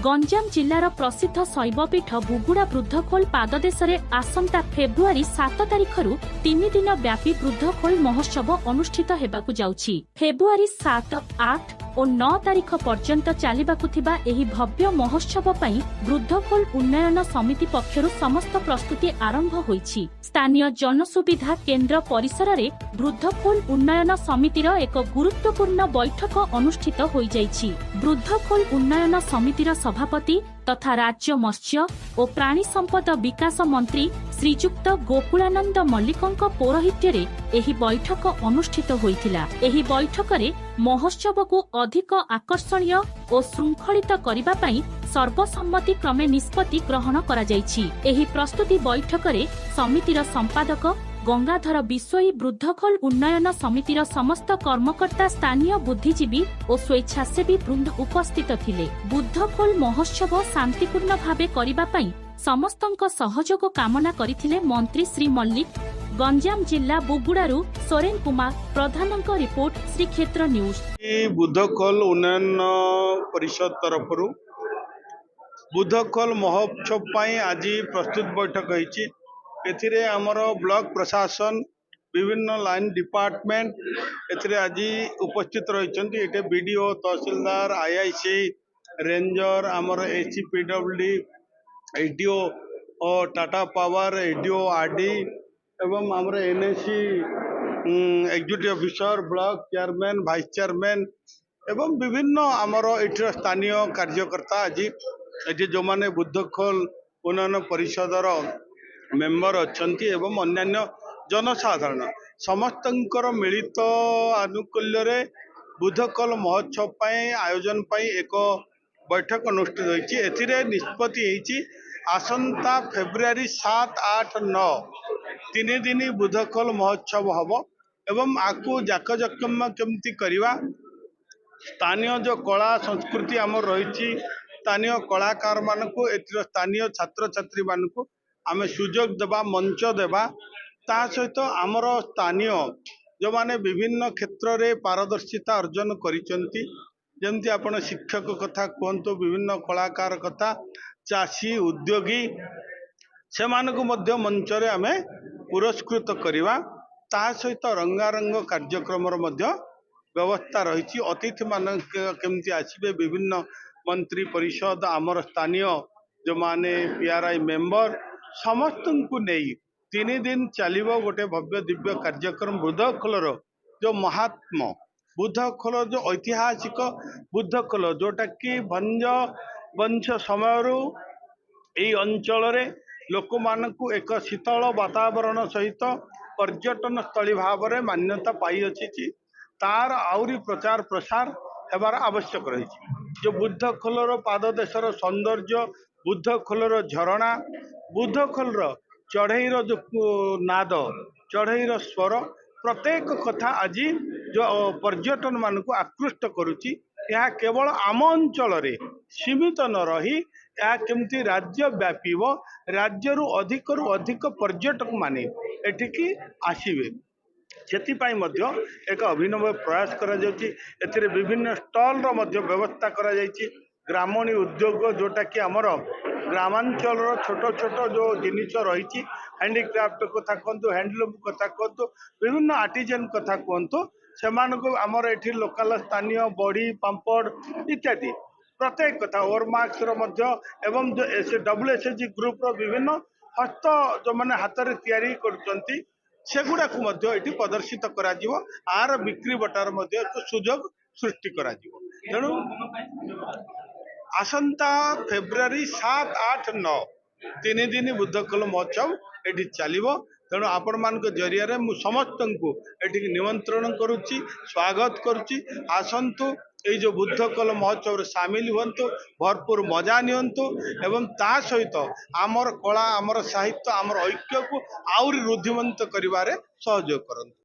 गंजाम जिल्लार प्रसिद्ध शैवपीठ बुगुड़ा बुद्धखोल पाददेशरे आसंता फेब्रुआरी 7 तारिखरु 3 दिन व्यापी बुद्धखोल महोत्सव अनुष्ठित हेबाकु जाउछि। फेब्रुआरी 7, 8 और 9 तारिख पर्यंत चालिबाकु थिबा एही भव्य महोत्सव पई बुद्धखोल उन्नयन समिति पक्षरु समस्त प्रस्तुति आरंभ होईछि। स्थानीय जनसुविधा केन्द्र परिसर रे बुद्धखोल उन्नयन समितिर एक गुरुत्वपूर्ण बैठक अनुष्ठित होई जाइछि। बुद्धखोल उन्नयन समितिर सभापति तथा राज्य मत्स्य और प्राणी संपद विकास मंत्री श्रीजुक्त गोकुलानंद मल्लिकंक पौरोहित्यरे एही बैठक अनुष्ठित होइथिला। एही बैठकरे महोत्सव को अधिक आकर्षणीय और श्रृंखलित करिबा पई सर्वसम्मति क्रमे निष्पत्ति ग्रहण करा जाइछि। एही प्रस्तुति बैठकरे समितिर संपादक गंगाधर विश्वई बुद्धखोल उन्नयन समितिर समस्त कर्मकर्ता स्थानीय बुद्धिजीवी और स्वेच्छासेवी वृंद उपस्थित थिले। बुद्धखोल महोत्सव शांतिपूर्ण भावे करिबा पई समस्तंक सहयोग कामना करिथिले मंत्री श्री मल्लिक। गंजाम जिला बुगुड़ारू सोरेन कुमार प्रधानक रिपोर्ट श्रीक्षेत्र न्यूज। बुद्धखोल उन्नयन परिषद तरफ बुद्धखोल महोत्सव आज प्रस्तुत बैठक होईछि। एथिरे आमर ब्लॉक प्रशासन विभिन्न लाइन डिपार्टमेंट एथिरे आज उपस्थित रहिछन्ति। एटे बीडीओ तहसीलदार आईआईसी रेंजर आमर एसीपीडब्ल्यूडी एडीओ और टाटा पावर एडीओ आरडी एवं आमर NAC executive officer block chairman vice chairman एवं विभिन्न आमर एठिर स्थानीय कार्यकर्ता आज एठी जो माने बुद्धखोल उन्नयन परिषदर मेंबर अच्छंती एवं अन्यान्य जनसाधारण समस्तंकर मिलित आनुकूल्य रे बुद्धखोल महोत्सव पई आयोजन पई एक बैठक अनुष्ठित होईछि। एथिरे निष्पत्ति होईछि आसंता फेब्रुआरी 7, 8, 9 तीन दिन बुद्धखोल महोत्सव हबो एवं आकु जाकजकम केमती करिवा स्थानीय जो कला संस्कृति आमर रही स्थानीय कलाकार मानकु एथिर स्थानीय छात्र छात्री मानकु आमे सुजोग देबा मंच देबा ता सहित आमर स्थानीय जो माने विभिन्न क्षेत्र रे पारदर्शिता अर्जन करिसंती जेमती आपण शिक्षक कथा कहंतु विभिन्न कलाकार कथा चाषी उद्योगी से मानकु मध्य मंच रे आमे पुरस्कृत करिवा ता सहित रंगारंग कार्यक्रम मध्य व्यवस्था रही। अतिथि मान केमती आसीबे विभिन्न मंत्री परिषद आमर स्थानीय जो माने पीआरआई मेंबर समस्त को नहीं 3 दिन चलिबो गोटे भव्य दिव्य कार्यक्रम। बुद्धखोलर जो महात्मा बुद्धखोल जो ऐतिहासिक बुद्धखोल जोटा कि भंज वंश समय यही अंचल रे लोक मानकु एक शीतल वातावरण सहित पर्यटन स्थली भाव में मान्यता पाई अछि। तार आउरी प्रचार प्रसार हेबार आवश्यक रही। जो बुद्धखोलर पाददेशर सौंदर्य बुद्धखोलर झरणा बुद्धखोलर चढ़ईर जो नाद चढ़ईर स्वर प्रत्येक कथा आज जो पर्यटन मान को आकृष्ट करुच्ची। यह केवल आम अंचल सीमित न रही यह केमती राज्य व्यापीब राज्यरू अधिक पर्यटक माने एठिकी आसीबे सेतिपाई मध्य एक अभिनव प्रयास करा जाउची। एथिरे विभिन्न स्टॉल रो मध्य व्यवस्था करा जाइची। ग्रामणी उद्योग जोटा कि आमर ग्रामांचल छोट छोट जो जिनिस रही हैंडीक्राफ्ट कथा कहतु हैंडलूम कथा कहतु विभिन्न आर्टिजन कथा कहतु से आमर एठी लोकल स्थानीय बड़ी पांपड़ इत्यादि प्रत्येक कथा ओवरमार्क्स एवं जो WSSG ग्रुप रो विभिन्न हस्त जो माने हाथ रे तैयारी करचंती सेगुड़ा को मध्य एठी प्रदर्शित करा जिवो। आर बिक्री बटार मध्य एक सुजोग सृष्टि करा जिवो। तेणु आसंता फेब्रुआरी 7, 8, 9 तीन दिन बुद्धखोल महोत्सव एठी चलिबो। तेणु आपण मान जरिया रे मु समस्त को एठी निमंत्रण करुच्ची स्वागत करुच्ची। आसंतु ये जो बुद्धखोल महोत्सव सामिल हुंतु भरपूर मजा नियंतु एवं ता सहित आमर कला आमर साहित्य आमर ऐक्य को आउरी रुद्धिमंत करिवारे सहयोग करंतु।